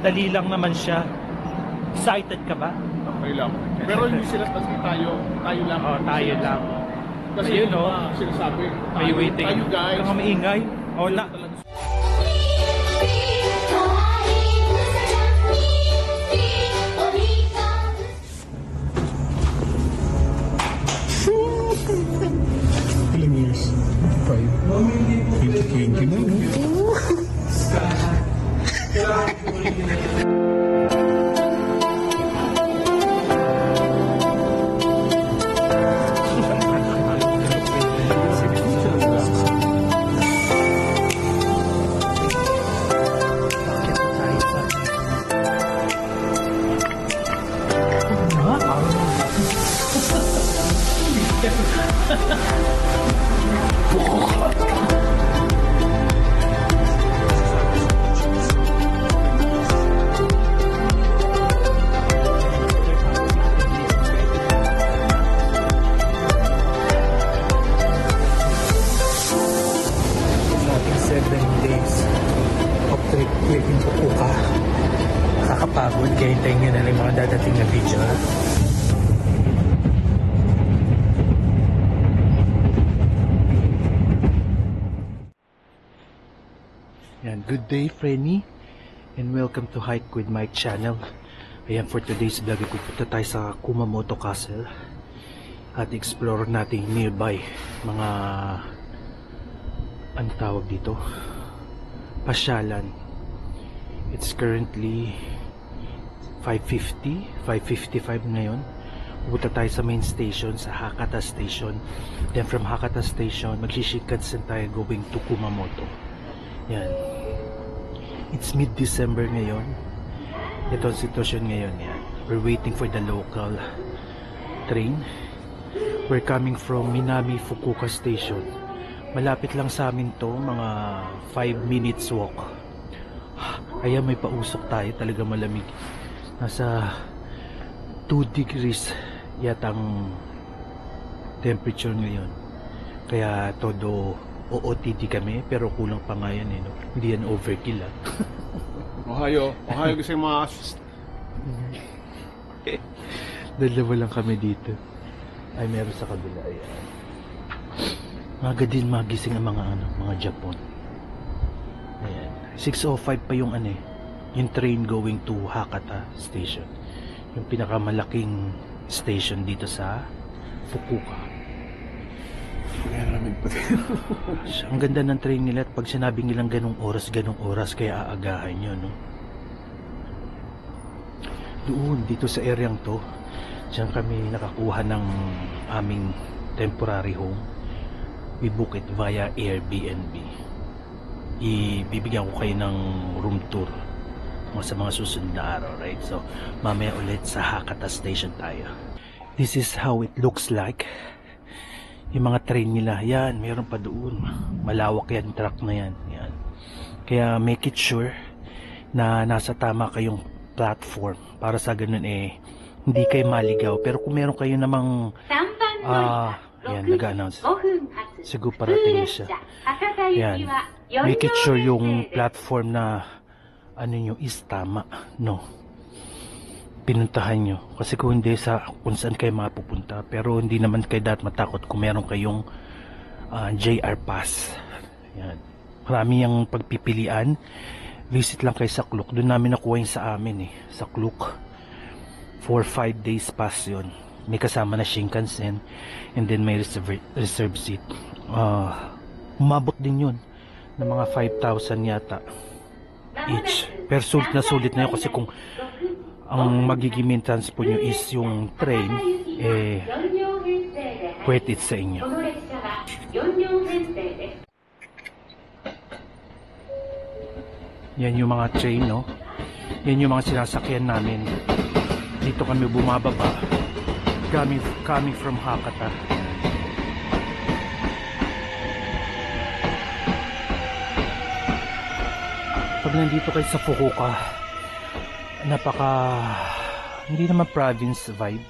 Dali lang naman siya. Excited ka ba? Okay lang. Pero hindi sila kasi tayo lang. Oh, tayo lang. Kasi ayun, yung mga sinasabi, may waiting. tayo guys. Kung maingay. Oh, na. Ilang years? 5. 2020 na, no? Nakakapagod kaya hintayin nyo na lang mga dadating na video. Yan, good day Frenny and welcome to Hike with Mike channel. Ayan, for today's vlog pupunta tayo sa Kumamoto Castle at explore natin nearby mga ang tawag dito pasyalan. It's currently 5:55 ngayon. Pupunta tayo sa main station, sa Hakata Station. Then from Hakata Station, magsishikansen tayo going to Kumamoto. Yan. It's mid-December ngayon. Ito ang sitwasyon ngayon. Yan. We're waiting for the local train. We're coming from Minami Fukuoka Station. Malapit lang sa amin to, mga 5 minutes walk. Ayan, may pausok tayo, talaga malamig. Nasa 2 degrees yatang temperature ngayon. Kaya todo OOTD kami, pero kulang pa nga yan, no? Hindi yan overkill, ah. Ohayo kasi mga Dalawa lang kami dito. Ay, meron sa kabila. Ayan. Maga din magising ang mga Japon. Ayan. 6:05 pa yung yung train going to Hakata Station. Yung pinakamalaking station dito sa Fukuoka. Ang ganda ng train nila at pag sinabing nilang ganong oras kaya aagahan nyo, no? Doon, dito sa areang to, diyan kami nakakuha ng aming temporary home. We book it via Airbnb. Ibibigyan ko kayo ng room tour sa mga susunod na araw, right? So, mamaya ulit sa Hakata Station tayo. This is how it looks like. Yung mga train nila, yan, meron pa doon. Malawak yan, track na yan. Yan. Kaya make it sure na nasa tama kayong platform para sa ganun hindi kayo maligaw. Pero kung meron kayo namang yan, nag-announce. Siguro parating na siya. Yan. Make it sure yung platform na nyo is tama, no? Pinuntahan nyo. Kasi kung hindi kung saan kayo mapupunta. Pero hindi naman kayo dapat matakot kung meron kayong JR Pass. Yan. Marami yung pagpipilian. Visit lang kayo sa Klook. Doon namin nakuha yung sa amin sa Klook. 4-5 days pass yun. May kasama na Shinkansen and then may reserve seat. Umabot din yun ng mga 5,000 yata each. Pero sulit na yun kasi kung ang magiging maintenance po nyo is yung train, worth it sa inyo. Yan yung mga train, no? Yan yung mga sinasakyan namin. Dito kami bumababa. Coming from Hakata. Pag nandito kayo sa Fukuoka, hindi naman province vibe,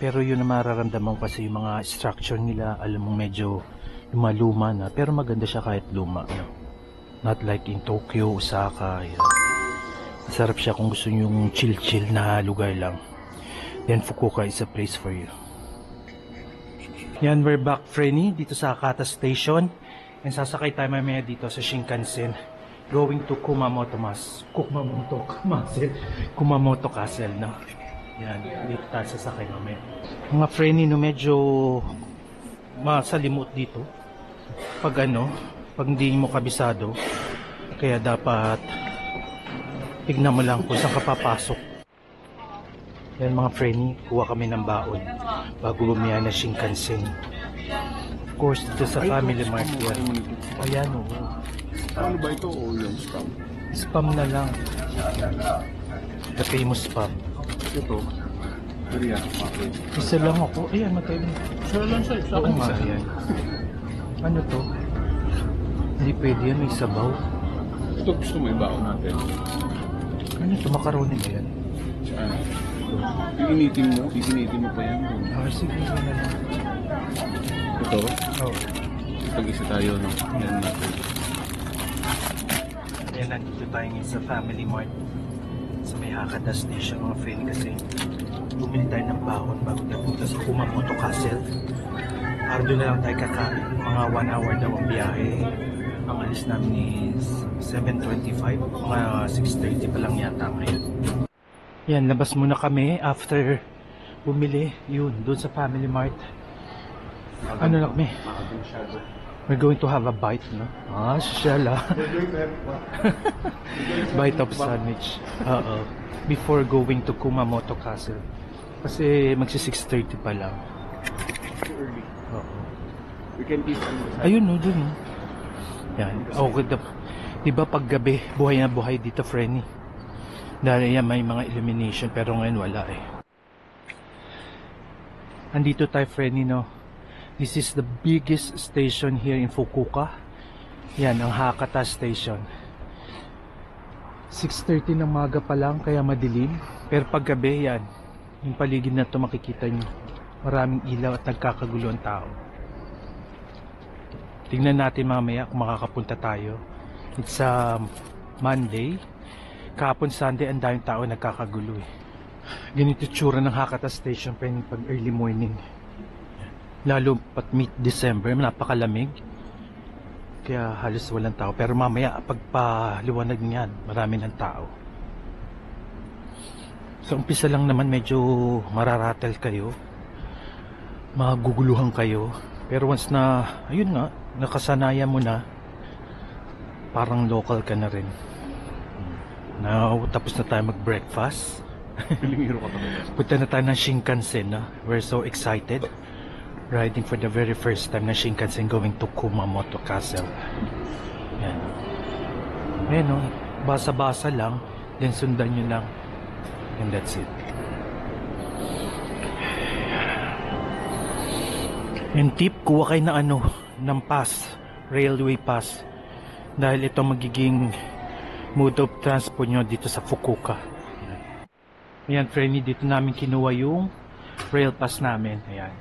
pero yun na mararamdaman kasi yung mga structure nila, alam mo medyo luma na, pero maganda siya kahit luma, no? Not like in Tokyo, Osaka, Sarap siya kung gusto nyo yung chill-chill na lugar lang. Then Fukuoka is a place for you. Yan, we're back, Frenny, dito sa Hakata Station. And sasakay tayo mamaya dito sa Shinkansen. Going to Kumamoto Castle, no? Yan, dito tayo sasakay mamaya. Mga Frenny, no, medyo masalimot dito. Pag hindi mo kabisado. Kaya dapat tignan mo lang kung saan ka papasok. Yan mga Frenny, kuha kami ng baon bago bumiyahe na Shinkansen. Of course, dito sa Family Mart yan. Ayan, oo. Ano ba ito o yung spam? Spam na lang. The famous spam. Ito. Korea. Okay. Isa lang ako. Ayan, magkailan. Sure lang siya. Sa Oo akin nga, isa. ayan. Ano to? Hindi pwede yan, may sabaw. Ito gusto mo ibaon natin. Ano to? Macaroni ba yan? Ano? Iinitin mo pa yan. Ah, sige, yun na lang. Ito. Oh. Pag-isa tayo, no? Yan natin. Ayan, nandito tayo ngayon sa Family Mart. Sa may Hakata Station, mga friend, kasi bumili tayo ng baon bago tayo punta sa Kumamoto Castle. Para doon na lang tayo kakain. Mga 1 hour daw ang biyahe. Ang alis namin is 7:25. Mga 6:30 pa lang yata ngayon. Yan, labas muna kami after bumili. Yun, doon sa Family Mart. Ano lang kami? We're going to have a bite, no? Ah, shala. Bite of sandwich. Oo. Before going to Kumamoto Castle. Kasi magsi 6:30 pa lang. Too early. Oo. We can eat on the side. Ayun, no, dun, no. Yan. Okay, diba pag gabi, buhay na buhay dito, Frenny. Dahil yan, may mga illumination, pero ngayon wala eh. Andito tayo, Frenny, no? This is the biggest station here in Fukuoka. Yan, ang Hakata Station. 6:30 ng maga pa lang, kaya madilim. Pero pag gabi, yan, yung paligid na ito makikita nyo. Maraming ilaw at nagkakagulo ang tao. Tingnan natin mamaya kung makakapunta tayo. It's Monday. Kahapon Sunday, ang daming tao nagkakagulo eh. Ganito tsura ng Hakata Station pag early morning. Lalo pat mid-December, napakalamig. Kaya halos walang tao. Pero mamaya, pagpaliwanag niyan, marami ng tao. Sa umpisa lang naman, medyo mararatel kayo. Maguguluhan kayo. Pero once na, ayun nga, nakasanayan mo na, parang local ka na rin. Now, tapos na tayo mag-breakfast. Pilingiro ka talaga. Punta na tayo ng Shinkansen, no? We're so excited. Riding for the very first time na Shinkansen going to Kumamoto Castle. Yan. Ayan, no? Basa-basa lang. Then sundan nyo lang. And that's it. Yung tip, kuha kayo na ng pass. Railway pass. Dahil ito magiging mode of transport nyo dito sa Fukuoka. Ayan, Frenny, dito namin kinuha yung rail pass namin. Ayan.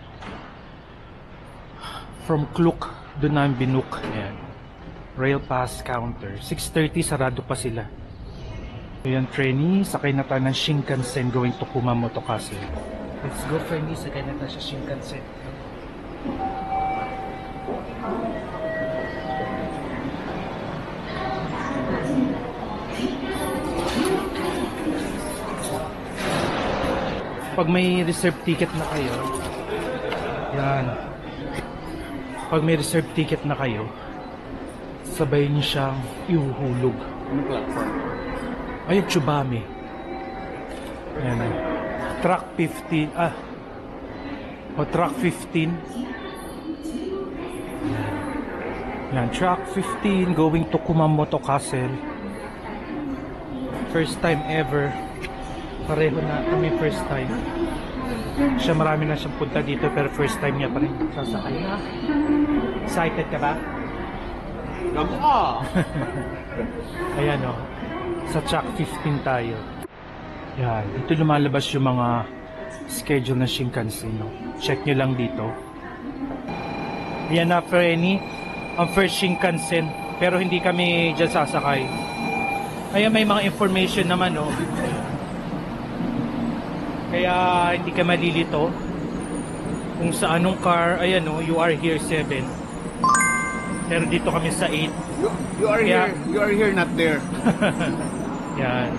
From Klook, doon namin binook. Ayan. Rail pass counter. 6:30, sarado pa sila. Ayan, Frenny, sakay na tayo ng Shinkansen going to Kumamoto Castle. Let's go, Frenny, sakay na tayo sa Shinkansen. Pag may reserve ticket na kayo, yan. Pag may reserve ticket na kayo, sabay niyo siyang ihuhulog. Ano platform? Ayun, Tsubame. Ayan. Track 15. Track 15. Yan, track 15 going to Kumamoto Castle. First time ever. Pareho na kami first time. Siya marami na siyang punta dito pero first time niya pa rin sasakay na. Excited ka ba? Gamo ka! Ayan o. Sa track 15 tayo. Yan. Dito lumalabas yung mga schedule ng Shinkansen. No? Check nyo lang dito. Yan na, Frenny. Ang first Shinkansen. Pero hindi kami dyan sasakay. Ayan, may mga information naman, no? Kaya hindi ka malilito kung sa anong car. Ayan, no? You are here 7. Pero dito kami sa 8. You are Kaya- here. You are here, not there. Yan.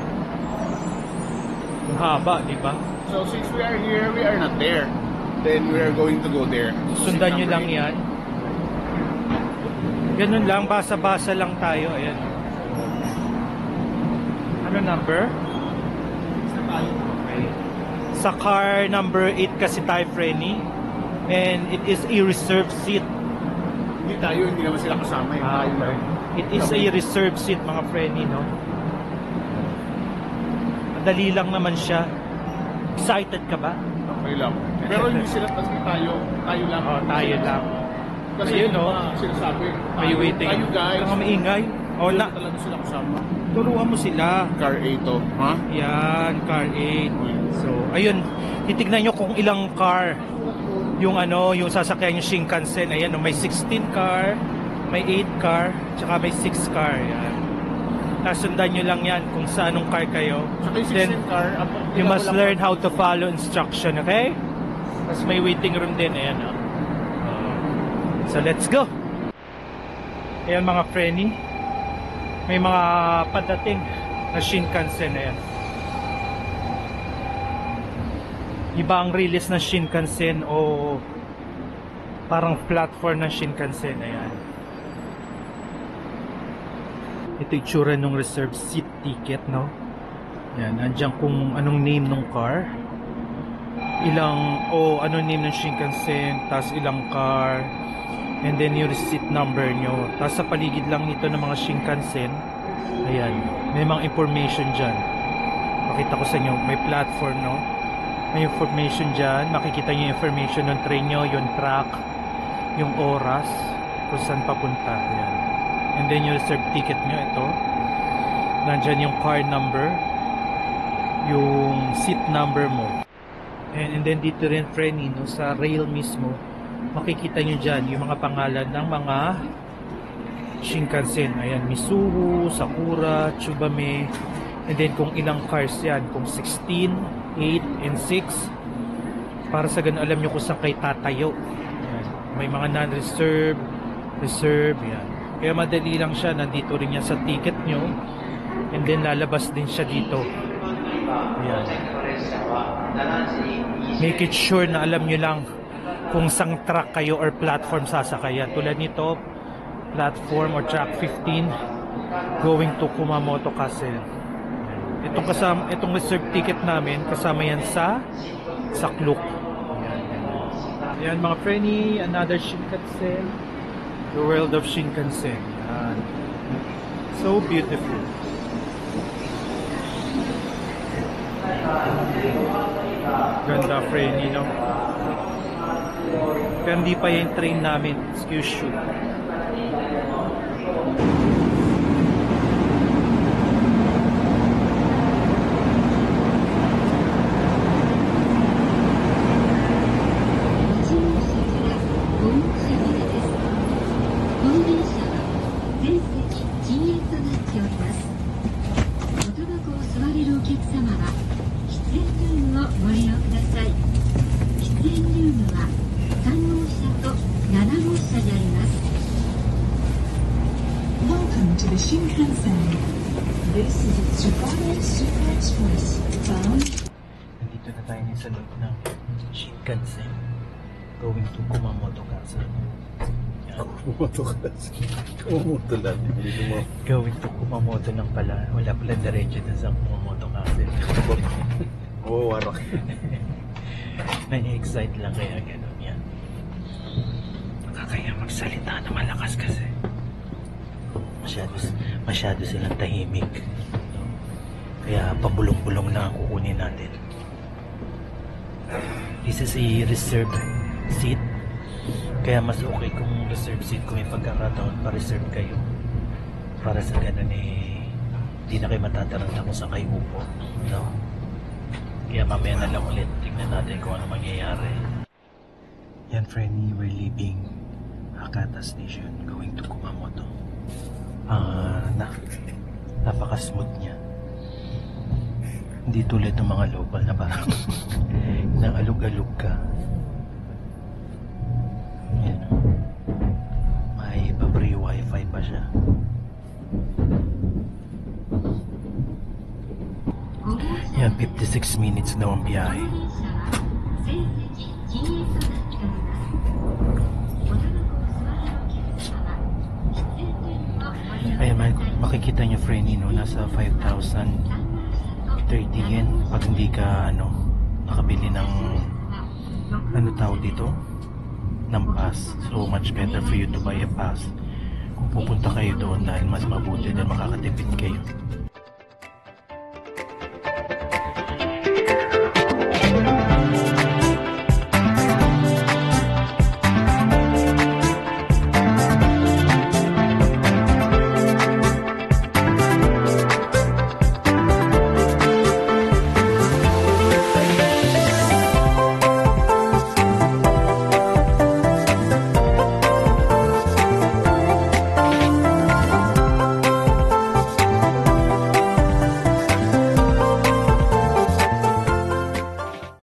Ang haba, di ba? So since we are here, we are not there. Then we are going to go there. Sundan nyo Number lang 8. yan. Ganun lang, basa-basa lang tayo. Ayan. Ano number? Okay. Sa car number 8 kasi tayo, Frenny. And it is a reserved seat. Hindi tayo, hindi naman sila kasama. Yung tayo lang. It is a reserved seat, mga Frenny, no? Madali lang naman siya. Excited ka ba? Okay lang. Pero hindi sila kasi tayo lang. Oh, tayo lang. Kasi Ayun, yung no? mga sinasabi, May waiting. tayo guys. Kung maingay. O, Wala na, talaga sila kasama. turuan mo sila. Car 8 to. Ha? Yan, car 8. So, ayun, titignan nyo kung ilang car yung ano, yung sasakyan yung Shinkansen. Ayan, no, may 16 car, may 8 car, tsaka may 6 car. Yan. Nasundan nyo lang yan kung sa anong car kayo. Saka yung Then, 16 car, you must learn how to follow instruction, okay? Tapos may waiting room din, ayan. Oh. So, let's go! Ayan mga Frenny. May mga padating na Shinkansen, ayan. Iba ang release ng Shinkansen o parang platform ng Shinkansen, ayan. Ito yung tsura ng reserved seat ticket, no? Yan, andyan kung anong name ng car. Anong name ng Shinkansen, tas ilang car, and then yung receipt number nyo. Tas sa paligid lang nito ng mga Shinkansen, ayan, may mga information dyan. Pakita ko sa inyo, may platform, no? May information dyan, makikita nyo yung information ng train nyo, yung track, yung oras, kung saan papunta, ayan. And then yung reserve ticket nyo, ito. Nandyan yung car number, yung seat number mo. And then dito rin, Frenny, no, sa rail mismo, makikita nyo dyan yung mga pangalan ng mga Shinkansen. Ayan, Misuhu, Sakura, Tsubame. And then kung ilang cars yan, kung 16, 8, and 6. Para sa ganun, alam nyo kung saan kayo tatayo. Ayan. May mga non-reserve, reserve, yan. Kaya madali lang siya, nandito rin yan sa ticket nyo. And then lalabas din siya dito. Ayan. Make it sure na alam nyo lang kung sang track kayo or platform sasakayan. Tulad nito, platform or track 15 going to Kumamoto Castle. Itong reserve ticket namin, kasama yan sa Klook. Ayan mga Frenny, another Shinkansen. The world of Shinkansen. Ayan. So beautiful. Ganda, Frenny, no? Pero hindi pa yung train namin. Excuse you. Welcome to the Shinkansen. This is a Tsugaru Super Express bound. Nandito na tayo sa loob ng Shinkansen going to Kumamoto Castle. Kumamoto ka. Kumamoto lang. Going to Kumamoto lang pala. Wala pala diretso na sa Kumamoto Castle. Oo, warak. Nai-excite lang kaya gano'n yan. Nakakaya magsalita na malakas kasi. Masyado silang tahimik. Kaya pabulong-bulong na ang kukunin natin. This is a reserved seat. Kaya mas okay kung reserved seat kung may pagkakataon pa-reserve kayo. Para sa ganun hindi na kayo matataranta kung saan kayo upo. No? Kaya mamaya na lang ulit. Tignan natin kung ano mangyayari. Yan, Frenny, we're leaving Hakata Station going to Kumamoto. Napaka-smooth niya. Hindi tulad ng mga local na parang naalog-alog ka. Yan. May pa-free wifi pa siya. Yan, 56 minutes daw ang biyahe. Ayan, makikita nyo Frenny, no? Nasa 5,030 yen pag hindi ka nakabili ng tawag dito, ng pass. So much better for you to buy a pass kung pupunta kayo doon dahil mas mabuti dahil makakatipid kayo.